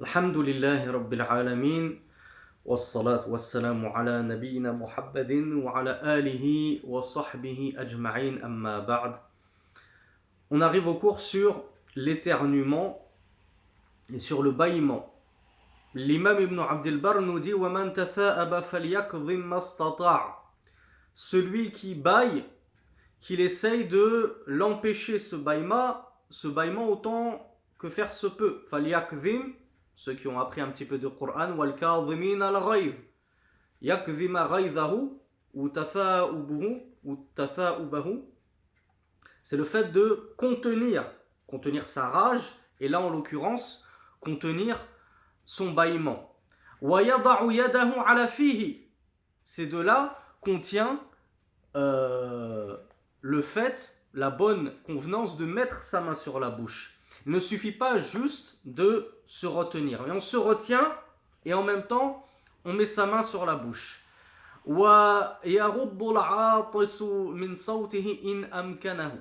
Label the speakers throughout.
Speaker 1: الحمد لله رب العالمين والصلاة والسلام على نبينا محمد وعلى آله وصحبه أجمعين أما بعد. On arrive au cours sur l'éternuement et sur le bâillement. L'imam Ibn Abdel Barr nous dit وَمَنْ تَثَاءَبَ فَلْيَكْظِمْ مَا اسْتَطَاعَ. Celui qui bâille, qu'il essaye de l'empêcher ce bâillement autant que faire se peut. فَلْيَكْظِمْ, ceux qui ont appris un petit peu de Coran, وَالْكَاظِمِينَ الْغَيْظِ يَكْظِمَ غَيْظَهُ ou تَثَاؤُبَهُ. C'est le fait de contenir sa rage, et là en l'occurrence, contenir son bâillement. وَيَضَعُ يَدَهُ عَلَى فِيهِ. Ces deux-là contient le fait, la bonne convenance de mettre sa main sur la bouche. Il ne suffit pas juste de se retenir. Mais on se retient et en même temps, on met sa main sur la bouche. وَيَغُضُّ الْعَاطِسُ مِنْ صَوْتِهِ إِنْ أَمْكَنَهُ.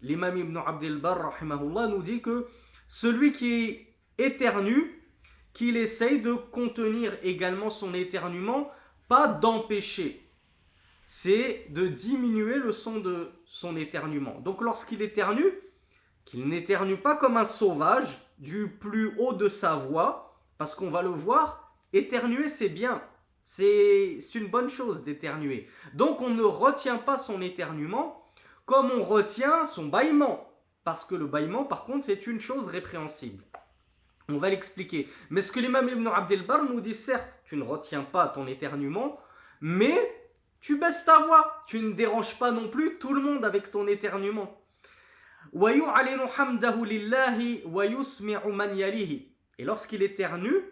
Speaker 1: L'imam Ibn Abdel Barr rahimahullah nous dit que celui qui éternue, qu'il essaye de contenir également son éternuement, pas d'empêcher, c'est de diminuer le son de son éternuement. Donc lorsqu'il éternue, qu'il n'éternue pas comme un sauvage du plus haut de sa voix, parce qu'on va le voir, éternuer c'est bien, c'est une bonne chose d'éternuer. Donc on ne retient pas son éternuement comme on retient son bâillement, parce que le bâillement par contre c'est une chose répréhensible. On va l'expliquer. Mais ce que l'imam Ibn Abdel Barr nous dit, certes, tu ne retiens pas ton éternuement, mais tu baisses ta voix, tu ne déranges pas non plus tout le monde avec ton éternuement. وَيُعْلِنُ حَمْدَهُ لِلَّهِ وَيُسْمِعُ مَنْ يَلِهِ. Et lorsqu'il éternue,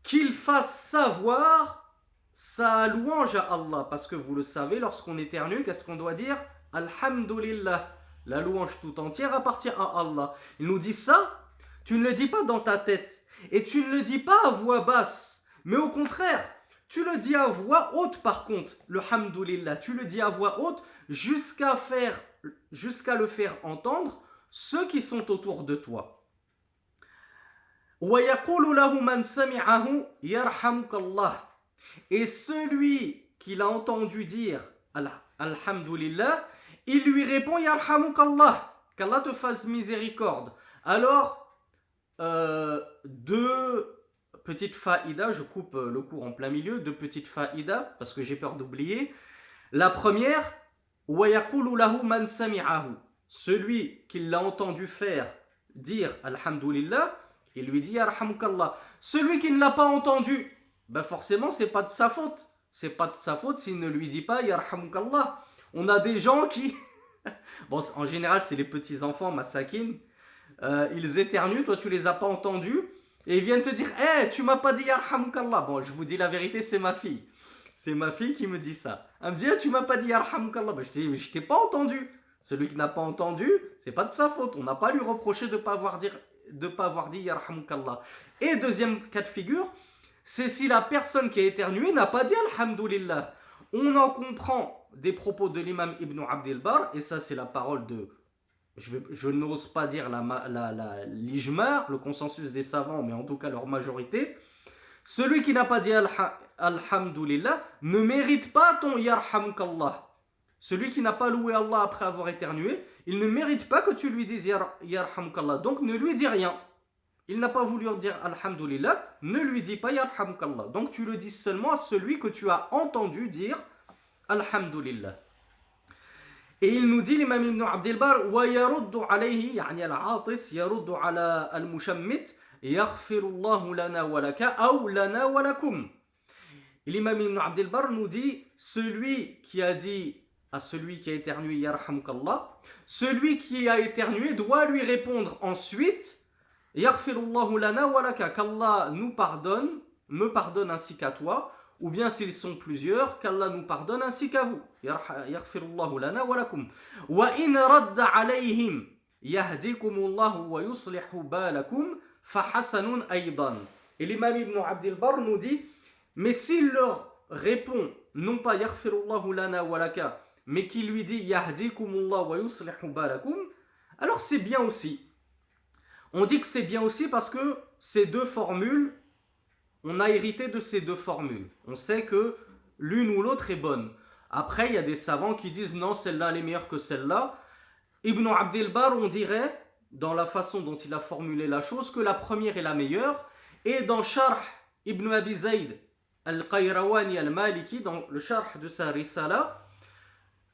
Speaker 1: qu'il fasse savoir sa louange à Allah. Parce que vous le savez, lorsqu'on éternue, qu'est-ce qu'on doit dire? Alhamdulillah. La louange tout entière appartient à Allah. Il nous dit ça, tu ne le dis pas dans ta tête. Et tu ne le dis pas à voix basse. Mais au contraire, tu le dis à voix haute par contre. Le hamdulillah, tu le dis à voix haute jusqu'à le faire entendre ceux qui sont autour de toi. وَيَقُولُ لَهُ مَنْ سَمِعَهُ يَرْحَمُكَ اللَّهُ. Et celui qui l'a entendu dire Alhamdulillah, il lui répond Yarhamuk Allah, qu'Allah te fasse miséricorde. Alors, deux petites faïdas, je coupe le cours en plein milieu, deux petites faïdas, parce que j'ai peur d'oublier. La première, وَيَقُولُ لَهُ مَنْ سَمِعَهُ. Celui qui l'a entendu dire Alhamdulillah, il lui dit Yarhamuk Allah. Celui qui ne l'a pas entendu, ben forcément c'est pas de sa faute. C'est pas de sa faute s'il ne lui dit pas Yarhamuk Allah. On a des gens qui... bon, en général c'est les petits enfants, masakin. Ils éternuent, toi tu les as pas entendus. Et ils viennent te dire hey, tu m'as pas dit Yarhamuk Allah. Bon, je vous dis la vérité, c'est ma fille. C'est ma fille qui me dit ça. Elle me dit tu m'as pas dit Yarhamuk Allah. Ben, je t'ai pas entendu. Celui qui n'a pas entendu, c'est pas de sa faute. On n'a pas lui reproché de pas avoir dit Yarhamuk Allah. Et deuxième cas de figure, c'est si la personne qui a éternué n'a pas dit Alhamdulillah. On en comprend des propos de l'imam Ibn Abdel Barr, et ça c'est la parole de, je n'ose pas dire l'ijma', le consensus des savants, mais en tout cas leur majorité. Celui qui n'a pas dit Alhamdulillah ne mérite pas ton Yarhamuk Allah. Celui qui n'a pas loué Allah après avoir éternué, il ne mérite pas que tu lui dises Yarhamuk Allah. Donc ne lui dis rien. Il n'a pas voulu dire Alhamdulillah, ne lui dis pas Yarhamuk Allah. Donc tu le dis seulement à celui que tu as entendu dire Alhamdulillah. Et il nous dit, l'imam Ibn Abdel Barr, وَيَرُدُّ عَلَيْهِ يعني العاطس يرد على المشمت يغفر الله لنا ولك أو لنا ولكم. Et l'imam Ibn Abdel Barr nous dit, celui qui a dit à celui qui a éternué Yarhamuk Allah, celui qui a éternué doit lui répondre ensuite Yaghfirullahu lana wa laka, qu'Allah nous pardonne, me pardonne ainsi qu'à toi, ou bien s'ils sont plusieurs, qu'Allah nous pardonne ainsi qu'à vous. Yaghfirullahu lana wa lakum. Wa in radda alayhim yahdikumullahu wa yuslihu balakum fa hasanun aydan. Et l'imam Ibn Abdel Barr nous dit, mais s'il leur répond non pas Yaghfirullahu lana wa laka, mais qui lui dit Yahdikumullahu wa yuslihu balakum, alors c'est bien aussi. On dit que c'est bien aussi parce que ces deux formules, on a hérité de ces deux formules. On sait que l'une ou l'autre est bonne. Après, il y a des savants qui disent non, celle-là elle est meilleure que celle-là. Ibn Abdel Bar, on dirait, dans la façon dont il a formulé la chose, que la première est la meilleure. Et dans Sharh Ibn Abi Zayd al-Qayrawani al-Maliki, dans le Sharh de sa Risala,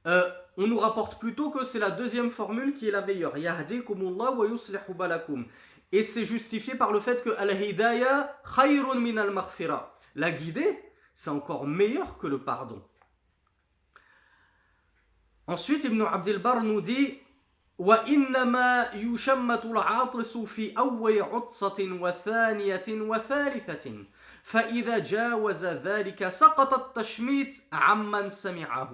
Speaker 1: on nous rapporte plutôt que c'est la deuxième formule qui est la meilleure. Yahdikumullah wa yuslihu balakum. Et c'est justifié par le fait que al-hidaya khayrun min al-maghfira. La guidée, c'est encore meilleur que le pardon. Ensuite, Ibn Abdel Bar nous dit وإنما يشمت العاطس في أول عطسة وثانية وثالثة فإذا جاوز ذلك سقط التشميت عمن سمعه.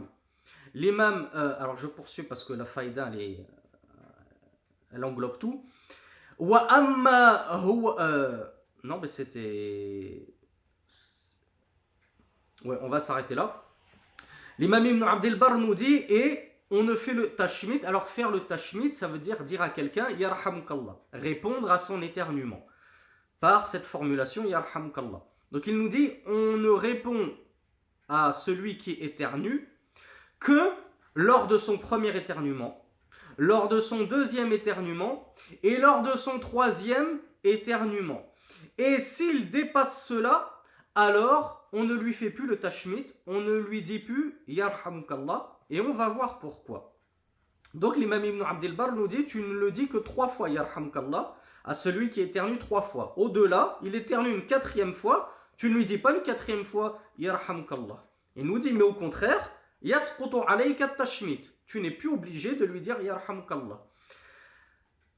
Speaker 1: L'imam, alors je poursuis parce que la faïda elle englobe tout. وأما هو non mais c'était ouais, on va s'arrêter là. L'imam Ibn Abdel Bar nous dit et on ne fait le tashmit. Alors faire le tashmit, ça veut dire à quelqu'un yarhamukallah, répondre à son éternuement par cette formulation yarhamukallah. Donc il nous dit on ne répond à celui qui éternue que lors de son premier éternuement, lors de son deuxième éternuement et lors de son troisième éternuement. Et s'il dépasse cela, alors on ne lui fait plus le tashmit, on ne lui dit plus yarhamukallah. Et on va voir pourquoi. Donc l'imam Ibn Abdel Bar nous dit, tu ne le dis que 3 fois, yarhamkallah, à celui qui éternue 3 fois. Au-delà, il éternue une 4e fois, tu ne lui dis pas une 4e fois, yarhamkallah. Il nous dit, mais au contraire, yasqutu alayka tashmit. Tu n'es plus obligé de lui dire yarhamkallah.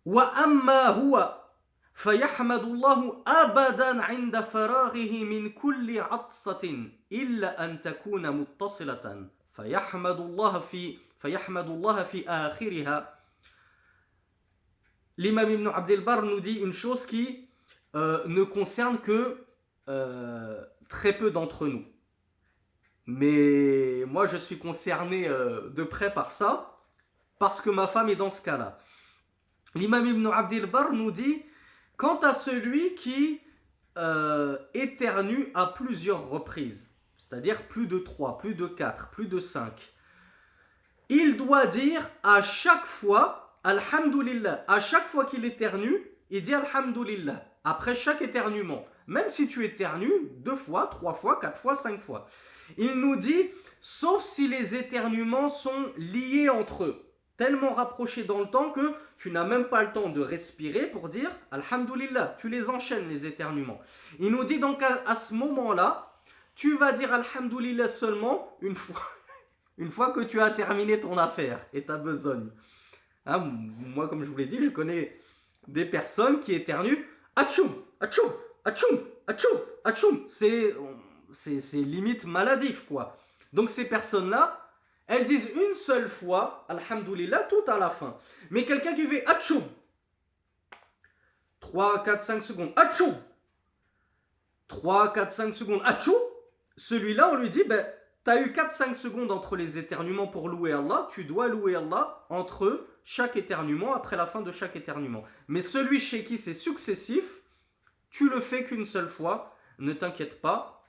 Speaker 1: Wa amma huwa fayahmadullahu abadan 'inda faraghihi min kulli 'atsatin illa an takuna muttasilatan. فيحمد الله في آخرها. L'imam Ibn Abdel Bar nous dit une chose qui ne concerne que très peu d'entre nous. Mais moi je suis concerné de près par ça, parce que ma femme est dans ce cas-là. L'imam Ibn Abdel Bar nous dit, quant à celui qui éternue à plusieurs reprises, c'est-à-dire plus de 3, plus de 4, plus de 5. Il doit dire à chaque fois Alhamdulillah. À chaque fois qu'il éternue, il dit Alhamdulillah. Après chaque éternuement. Même si tu éternues 2 fois, 3 fois, 4 fois, 5 fois. Il nous dit, sauf si les éternuements sont liés entre eux, tellement rapprochés dans le temps que tu n'as même pas le temps de respirer pour dire Alhamdulillah. Tu les enchaînes, les éternuements. Il nous dit donc à ce moment-là, tu vas dire Alhamdulillah seulement une fois que tu as terminé ton affaire et ta besogne. Hein, moi, comme je vous l'ai dit, je connais des personnes qui éternuent Atchoum, atchoum, atchoum, atchoum, atchoum. C'est limite maladif, quoi. Donc ces personnes-là, elles disent une seule fois Alhamdulillah tout à la fin. Mais quelqu'un qui fait Atchoum, 3, 4, 5 secondes, Atchoum, 3, 4, 5 secondes, Atchoum. Celui-là, on lui dit, ben, tu as eu 4-5 secondes entre les éternuements pour louer Allah, tu dois louer Allah entre chaque éternuement, après la fin de chaque éternuement. Mais celui chez qui c'est successif, tu le fais qu'une seule fois, ne t'inquiète pas,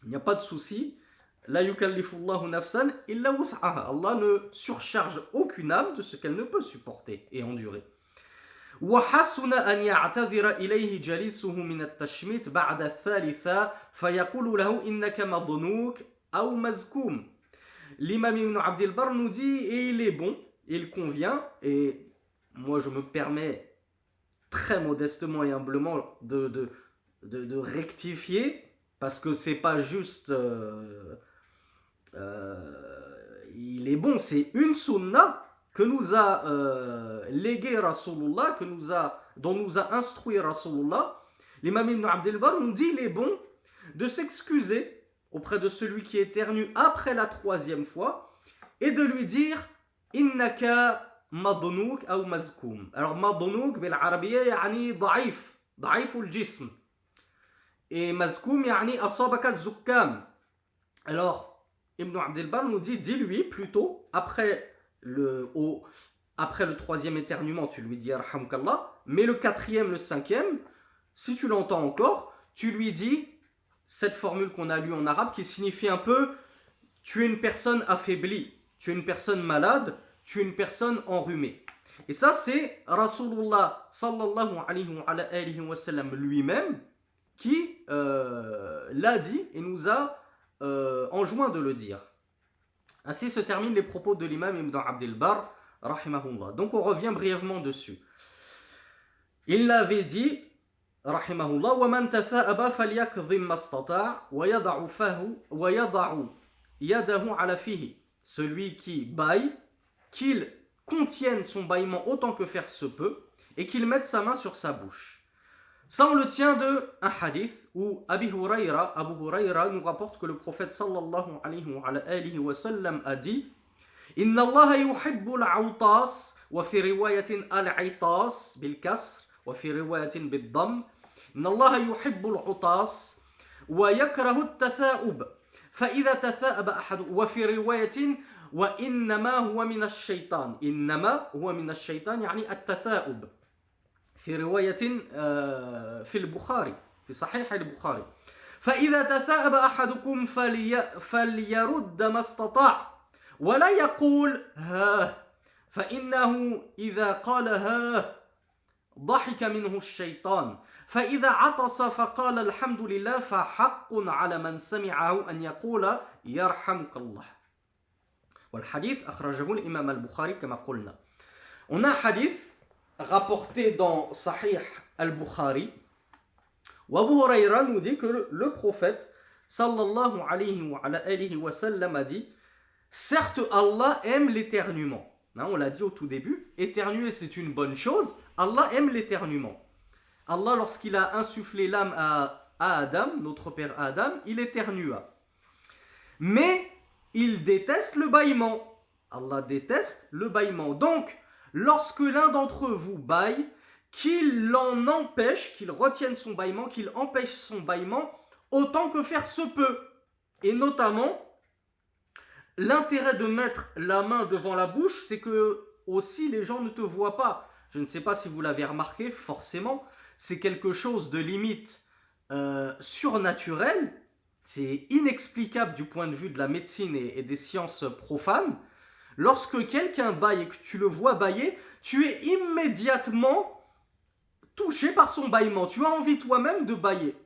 Speaker 1: il n'y a pas de souci. La yukallifullahu nafsan illa wus'aha. Allah ne surcharge aucune âme de ce qu'elle ne peut supporter et endurer. وحسن أن يعتذر إليه جليسه من التشميت بعد الثالثة فيقول له إنك مضنوك أو مزكوم. L'imam Ibn Abdel Bar nous dit, et il est bon, il convient, et moi je me permets très modestement et humblement de rectifier, parce que c'est pas juste il est bon, c'est une sunna que nous a légué Rasulullah, dont nous a instruit Rasulullah. L'imam Ibn Abdel Bar nous dit, il est bon de s'excuser auprès de celui qui éternue après la 3e fois et de lui dire innaka madnouk ou mazkoum. Alors madnouk bil arabiyya yani ضعيف الجسم et mazkoum yani asabaka zukkam. Alors Ibn Abdel Bar nous dit, dis-lui plutôt après le 3e éternuement, tu lui dis Arhamkallah, mais le 4e, le 5e, Si tu l'entends encore, tu lui dis cette formule qu'on a lue en arabe qui signifie un peu tu es une personne affaiblie, tu es une personne malade, tu es une personne enrhumée. Et ça, c'est Rasulullah sallallahu alayhi wa sallam lui-même qui l'a dit et nous a enjoint de le dire. Ainsi se terminent les propos de l'imam Ibn Abdel Barr, rahimahullah. Donc on revient brièvement dessus. Il l'avait dit, rahimahullah, وَمَنْ تَثَأَبَ فَلْيَكْظِمْ مَا اسْتَطَاعَ وَيَضَعُ يَدَهُ عَلَى فِيهِ. Celui qui bâille, qu'il contienne son bâillement autant que faire se peut, et qu'il mette sa main sur sa bouche. Ça, on le tient de un hadith où Abu Huraira nous rapporte que le prophète sallallahu alayhi wa sallam a dit Inna Allah yuhibbul awtas wa fi riwayatin al-itas bil kasr wa fi riwayatin bid dam. Inna Allah yuhibbul awtas wa yakrahu at-tatha'ub. فإذا تثاءب أحد وفي رواية وإنما هو من الشيطان إنما هو من الشيطان يعني التثاؤب في رواية في البخاري في صحيح البخاري فإذا تثاءب أحدكم فليرد ما استطاع ولا يقول ها فإنه إذا قال ها ضحك منه الشيطان فإذا عطس فقال الحمد لله فحق على من سمعه أن يقول يرحمك الله والحديث أخرجه الإمام البخاري كما قلنا. On a un hadith rapporté dans Sahih al-Bukhari où Abu Huraira nous dit que le prophète sallallahu alayhi wa sallam a dit certes Allah aime l'éternuement. On l'a dit au tout début, éternuer c'est une bonne chose, Allah aime l'éternuement. Allah, lorsqu'il a insufflé l'âme à Adam, notre père Adam, il éternua. Mais il déteste le bâillement. Allah déteste le bâillement. Donc, lorsque l'un d'entre vous bâille, qu'il l'en empêche, qu'il retienne son bâillement, qu'il empêche son bâillement, autant que faire se peut. Et notamment, l'intérêt de mettre la main devant la bouche, c'est que aussi les gens ne te voient pas. Je ne sais pas si vous l'avez remarqué, forcément, c'est quelque chose de limite surnaturel, c'est inexplicable du point de vue de la médecine et des sciences profanes. Lorsque quelqu'un bâille et que tu le vois bâiller, tu es immédiatement touché par son bâillement, tu as envie toi-même de bâiller.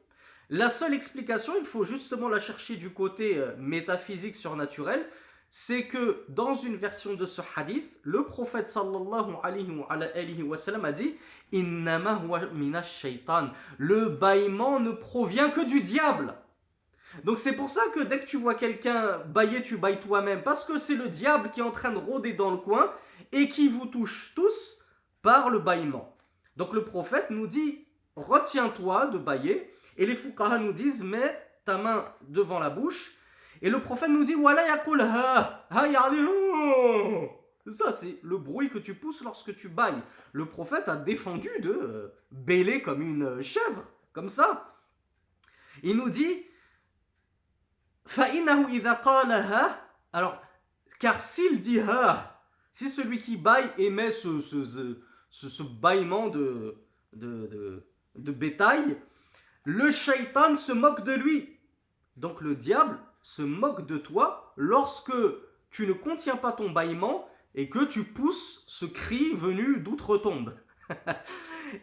Speaker 1: La seule explication, il faut justement la chercher du côté métaphysique surnaturel, c'est que dans une version de ce hadith, le prophète sallallahu alayhi wa sallam a dit Innama huwa minash shaytan. Le bâillement ne provient que du diable. Donc c'est pour ça que dès que tu vois quelqu'un bâiller, tu bâilles toi-même, parce que c'est le diable qui est en train de rôder dans le coin et qui vous touche tous par le bâillement. Donc le prophète nous dit retiens-toi de bâiller, et les fuqaha nous disent mets ta main devant la bouche. Et le prophète nous dit wala yaqul ha ha yani ça c'est le bruit que tu pousses lorsque tu bâilles. Le prophète a défendu de bêler comme une chèvre, comme ça. Il nous dit fa innahu idha qala ha, alors car s'il dit ha, si celui qui bâille émet ce bâillement de bétail, le shaitan se moque de lui. Donc le diable se moque de toi lorsque tu ne contiens pas ton bâillement et que tu pousses ce cri venu d'outre-tombe.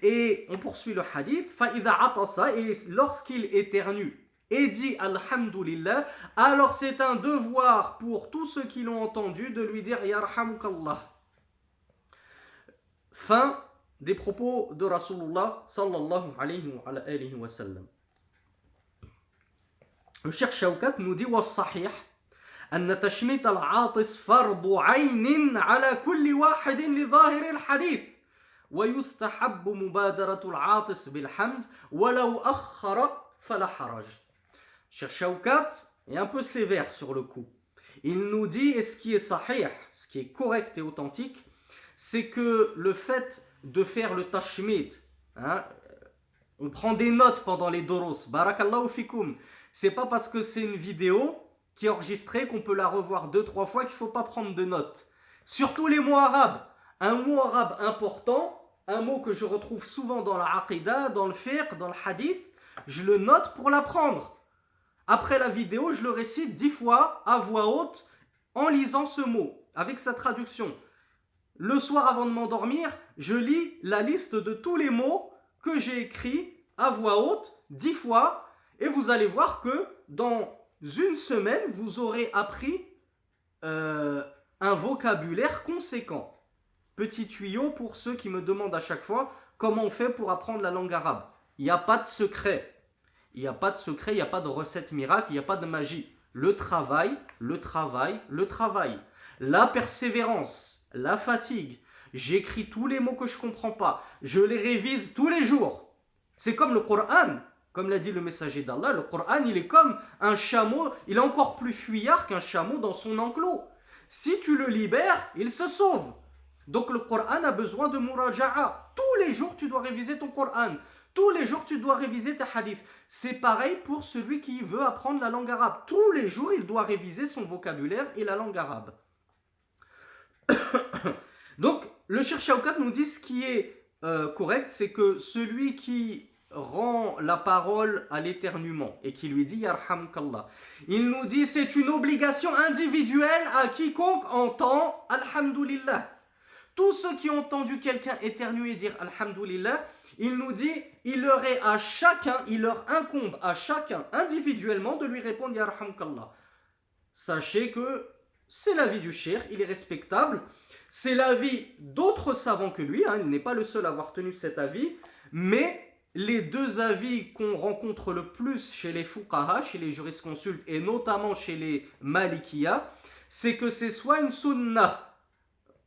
Speaker 1: Et on poursuit le hadith. فَإِذَا عَطَسَ, et lorsqu'il éternue et dit Alhamdulillah, alors c'est un devoir pour tous ceux qui l'ont entendu de lui dire Yarhamukallah. Fin des propos de Rasulullah sallallahu alayhi wa sallam. Le Cheikh Shawkat nous dit والصحيح أن تشميت العاطس فرض عين على كل واحد لظاهر الحديث ويستحب مبادرة العاطس بالحمد ولو أخر فلا حرج. Cheikh Shawkat est un peu sévère sur le coup. Il nous dit, et ce qui est sahih, ce qui est correct et authentique, c'est que le fait de faire le tashmit, on prend des notes pendant les doros, barakallahu fikum. C'est pas parce que c'est une vidéo qui est enregistrée qu'on peut la revoir 2-3 fois qu'il faut pas prendre de notes. Surtout les mots arabes. Un mot arabe important, un mot que je retrouve souvent dans la aqidah, dans le fiqh, dans le hadith, je le note pour l'apprendre. Après la vidéo, je le récite 10 fois à voix haute en lisant ce mot, avec sa traduction. Le soir avant de m'endormir, je lis la liste de tous les mots que j'ai écrits à voix haute 10 fois et vous allez voir que dans une semaine, vous aurez appris un vocabulaire conséquent. Petit tuyau pour ceux qui me demandent à chaque fois comment on fait pour apprendre la langue arabe. Il n'y a pas de secret. Il n'y a pas de secret, il n'y a pas de recette miracle, il n'y a pas de magie. Le travail, le travail, le travail. La persévérance, la fatigue. J'écris tous les mots que je ne comprends pas. Je les révise tous les jours. C'est comme le Coran. Comme l'a dit le messager d'Allah, le Coran, il est comme un chameau. Il est encore plus fuyard qu'un chameau dans son enclos. Si tu le libères, il se sauve. Donc le Coran a besoin de muraja'a. Tous les jours, tu dois réviser ton Coran. Tous les jours, tu dois réviser tes hadiths. C'est pareil pour celui qui veut apprendre la langue arabe. Tous les jours, il doit réviser son vocabulaire et la langue arabe. Donc, le Cheikh Shawkat nous dit ce qui est correct, c'est que celui qui rend la parole à l'éternuement et qui lui dit Yarhamkallah, il nous dit c'est une obligation individuelle à quiconque entend Alhamdulillah. Tous ceux qui ont entendu quelqu'un éternuer et dire Alhamdulillah, il nous dit, il leur incombe à chacun individuellement de lui répondre Yarhamkallah. Sachez que c'est l'avis du cheikh, il est respectable. C'est l'avis d'autres savants que lui, il n'est pas le seul à avoir tenu cet avis, mais les deux avis qu'on rencontre le plus chez les fuqaha, chez les jurisconsultes et notamment chez les malikiya, c'est que c'est soit une sunnah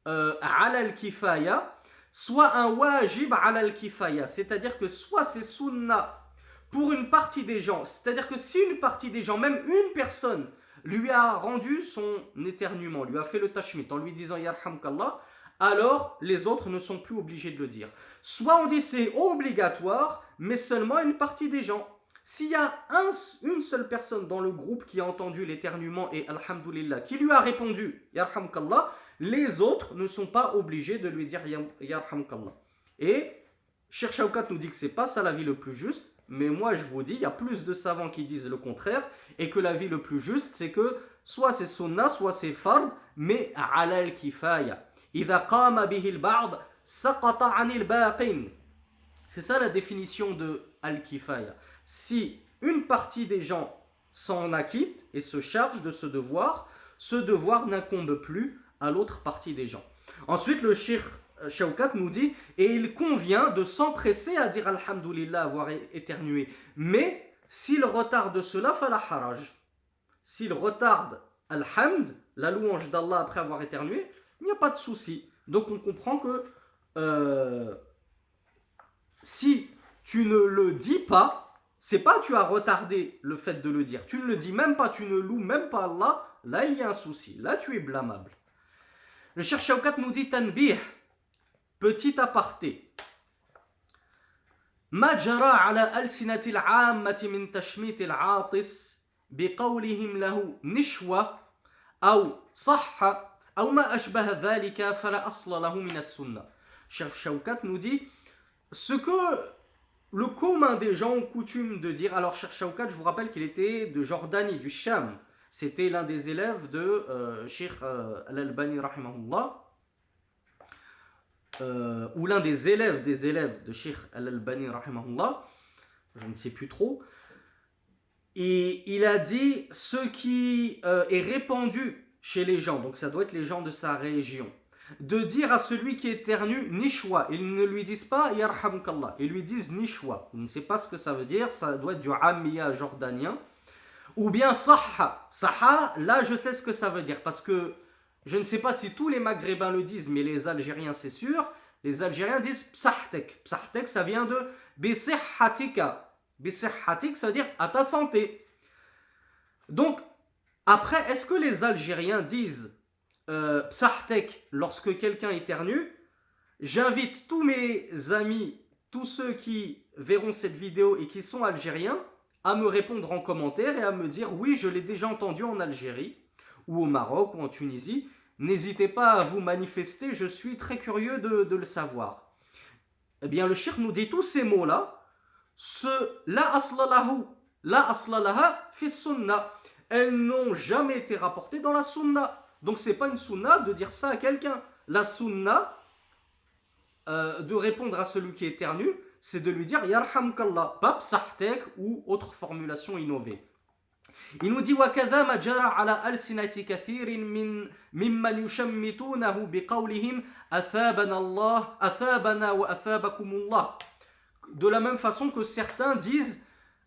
Speaker 1: ala al-kifaya, soit un wajib ala al-kifaya, c'est-à-dire que soit c'est sunnah pour une partie des gens, c'est-à-dire que si une partie des gens, même une personne, lui a rendu son éternuement, lui a fait le tashmit en lui disant Yarhamkallah, alors les autres ne sont plus obligés de le dire. Soit on dit c'est obligatoire, mais seulement une partie des gens. S'il y a une seule personne dans le groupe qui a entendu l'éternuement et Alhamdulillah, qui lui a répondu Yarhamkallah, les autres ne sont pas obligés de lui dire Yarhamkallah. Et Cheikh Shawkat nous dit que c'est pas ça l'avis le plus juste, mais moi je vous dis, il y a plus de savants qui disent le contraire, et que l'avis le plus juste, c'est que soit c'est sunnah, soit c'est fard, mais ala al-kifaya. Idha qama bihi al-ba'd, saqata 'anil baqin. C'est ça la définition de al-kifaya. Si une partie des gens s'en acquitte et se charge de ce devoir n'incombe plus à l'autre partie des gens. Ensuite, le Cheikh Shawkat nous dit, et il convient de s'empresser à dire Alhamdulillah, avoir éternué. Mais s'il retarde cela, fala haraj. S'il retarde Alhamd, la louange d'Allah après avoir éternué, il n'y a pas de souci. Donc on comprend que si tu ne le dis pas, c'est pas tu as retardé le fait de le dire. Tu ne le dis même pas, tu ne loues même pas Allah. Là, il y a un souci. Là, tu es blâmable. Le Cheikh Shawkat nous dit Tanbih, petit aparté. ما جرى على ألسنة العامة من تشميت العاطس بقولهم له نشوة أو صح أو ما أشبه ذلك فلا أصل له من السنة. Cheikh Shawkat nous dit ce que le commun des gens ont coutume de dire. Alors Cheikh Shawkat, je vous rappelle qu'il était de Jordanie, du Sham. C'était l'un des élèves de Cheikh Al-Albani rahimahullah, ou l'un des élèves de Cheikh Al-Albani rahimahullah, je ne sais plus trop. Et il a dit ce qui est répandu chez les gens, donc ça doit être les gens de sa région, de dire à celui qui éternue nishwa. Ils ne lui disent pas yarhamkallah, ils lui disent nishwa. Je ne sais pas ce que ça veut dire, ça doit être du amiya jordanien. Ou bien sahha. Sahha, là je sais ce que ça veut dire, parce que je ne sais pas si tous les maghrébins le disent, mais les Algériens c'est sûr. Les Algériens disent psahtek. Psahtek, ça vient de bisihhatika. Bisihhatik, ça veut dire à ta santé. Donc, après, est-ce que les Algériens disent psahtek lorsque quelqu'un éternue? J'invite tous mes amis, tous ceux qui verront cette vidéo et qui sont algériens, à me répondre en commentaire et à me dire oui, je l'ai déjà entendu en Algérie ou au Maroc ou en Tunisie. N'hésitez pas à vous manifester, je suis très curieux de le savoir. Eh bien, le cheikh nous dit tous ces mots-là, la asla lahu, la asla laha fi sunnah. Elles n'ont jamais été rapportées dans la sunna. Donc, c'est pas une sunna de dire ça à quelqu'un. La sunna, de répondre à celui qui éternue, c'est de lui dire Yarhamkallah, pas psahtek ou autre formulation innovée. Il nous dit وكذا ما جرى على ألسنة كثير ممن يشمتونه بقولهم أثابنا وأثابكم الله. De la même façon que certains disent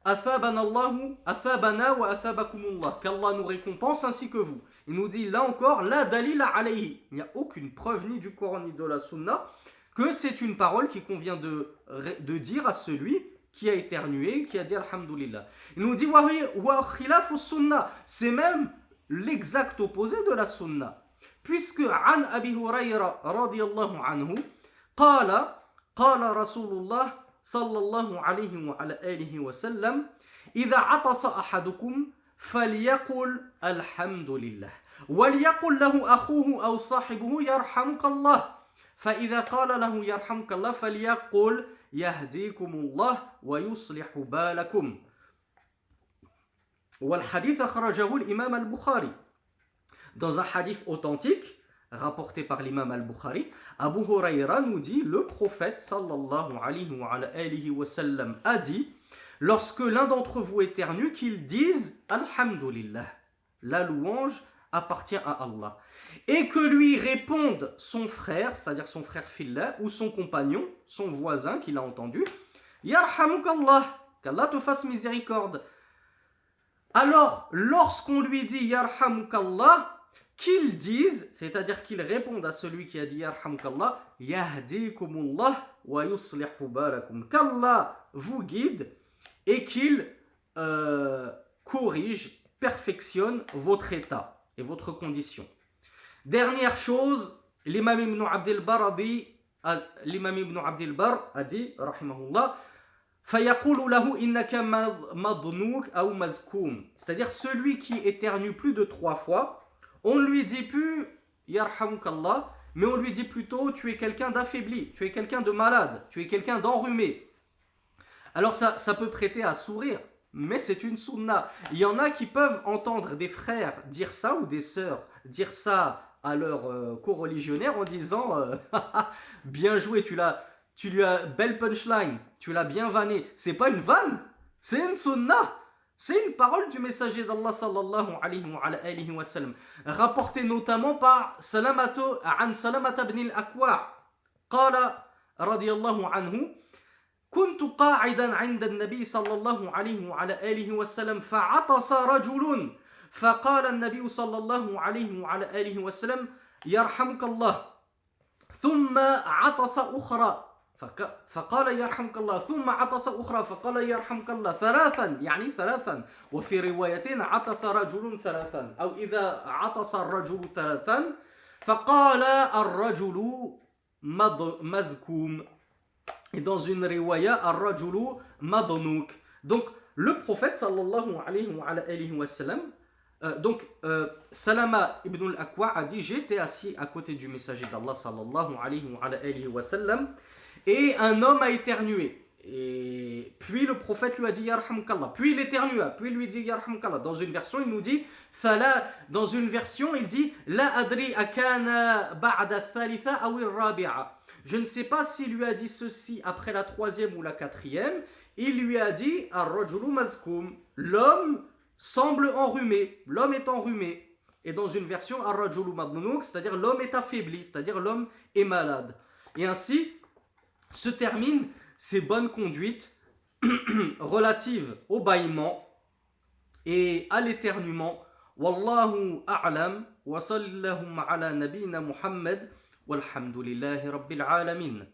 Speaker 1: أثابنا الله أثابنا وأثابكم الله, qu'Allah nous récompense ainsi que vous. Il nous dit là encore la dalila alayhi. Il n'y a aucune preuve ni du Coran ni de la Sunna que c'est une parole qui convient de dire à celui qui a éternué, qui a dit Alhamdulillah. Il nous dit wa khilafu sunnah, c'est même l'exact opposé de la sunna. Puisque an Abi Hurayra radiyallahu anhu qala Rasulullah sallallahu alayhi wa ala alihi wa sallam idha atasa ahadukum falyaqul alhamdulillah وليقل له أخوه أو صاحبه يرحمك الله فإذا قال له يرحمك الله فليقل يهديكم الله ويصلح بالكم. والحديث أخرجه الإمام البخاري. Dans un hadith authentique rapporté par l'imam al-Bukhari, Abu Hurayra nous dit, le prophète sallallahu alayhi wa sallam a dit, lorsque l'un d'entre vous éternue, qu'il dise Alhamdulillah, la louange appartient à Allah, et que lui réponde son frère, c'est-à-dire son frère fillah, ou son compagnon, son voisin qui l'a entendu, Yarhamukallah, qu'Allah te fasse miséricorde. Alors, lorsqu'on lui dit Yarhamukallah, qu'il dise, c'est-à-dire qu'il réponde à celui qui a dit Yarhamukallah, Yahdikumullah wa yuslihu balakum, qu'Allah vous guide et qu'il corrige, perfectionne votre état et votre condition. Dernière chose, l'imam Ibn Abdel Bar a dit, rahimahullah, فَيَقُولُ لَهُ إِنَّكَ مَضْنُوكَ أَوْ مَزْكُومٌ, c'est-à-dire celui qui éternue plus de 3 fois, on ne lui dit plus Yarhamukallah, mais on lui dit plutôt tu es quelqu'un d'affaibli, tu es quelqu'un de malade, tu es quelqu'un d'enrhumé. Alors ça peut prêter à sourire, mais c'est une sunna. Il y en a qui peuvent entendre des frères dire ça ou des sœurs dire ça à leur co-religionnaire en disant bien joué, tu lui as belle punchline, tu l'as bien vanné. C'est pas une vanne, c'est une sunna. C'est une parole du messager d'Allah sallallahu alayhi wa sallam, rapportée notamment par Salamata ibn al-Akwa. قال رضي الله عنه كنت قاعدا عند النبي صلى الله عليه وعلى آله وسلم فعطس رجل فقال النبي صلى الله عليه وعلى آله وسلم يرحمك الله ثم عطس أخرى فقال يرحمك الله ثم عطس أخرى فقال يرحمك الله ثلاثا يعني ثلاثا وفي رواية عطس رجل ثلاثا أو إذا عطس الرجل ثلاثا فقال الرجل مزكوم. Et dans une riwaya, ar-rajulu madnouk. Donc, le prophète sallallahu alayhi wa sallam, Salama ibn al-Akwa a dit, j'étais assis à côté du messager d'Allah sallallahu alayhi wa sallam, et un homme a éternué. Et puis le prophète lui a dit Yarhamkallah. Puis il éternua. Puis il lui dit Yarhamkallah. Dans une version, il nous dit dans une version, il dit La adri akana ba'da thalitha aw rabi'a. Je ne sais pas s'il lui a dit ceci après la 3e ou la 4e. Il lui a dit Ar-rajulu mazkoum. L'homme semble enrhumé. L'homme est enrhumé. Et dans une version Ar-rajulu madnouk, c'est-à-dire l'homme est affaibli, c'est-à-dire l'homme est malade. Et ainsi se termine ces bonnes conduites relatives au bâillement et à l'éternuement. Wallahu a'lam wa sallallahu ala nabina Muhammad walhamdulillahi rabbil alamin.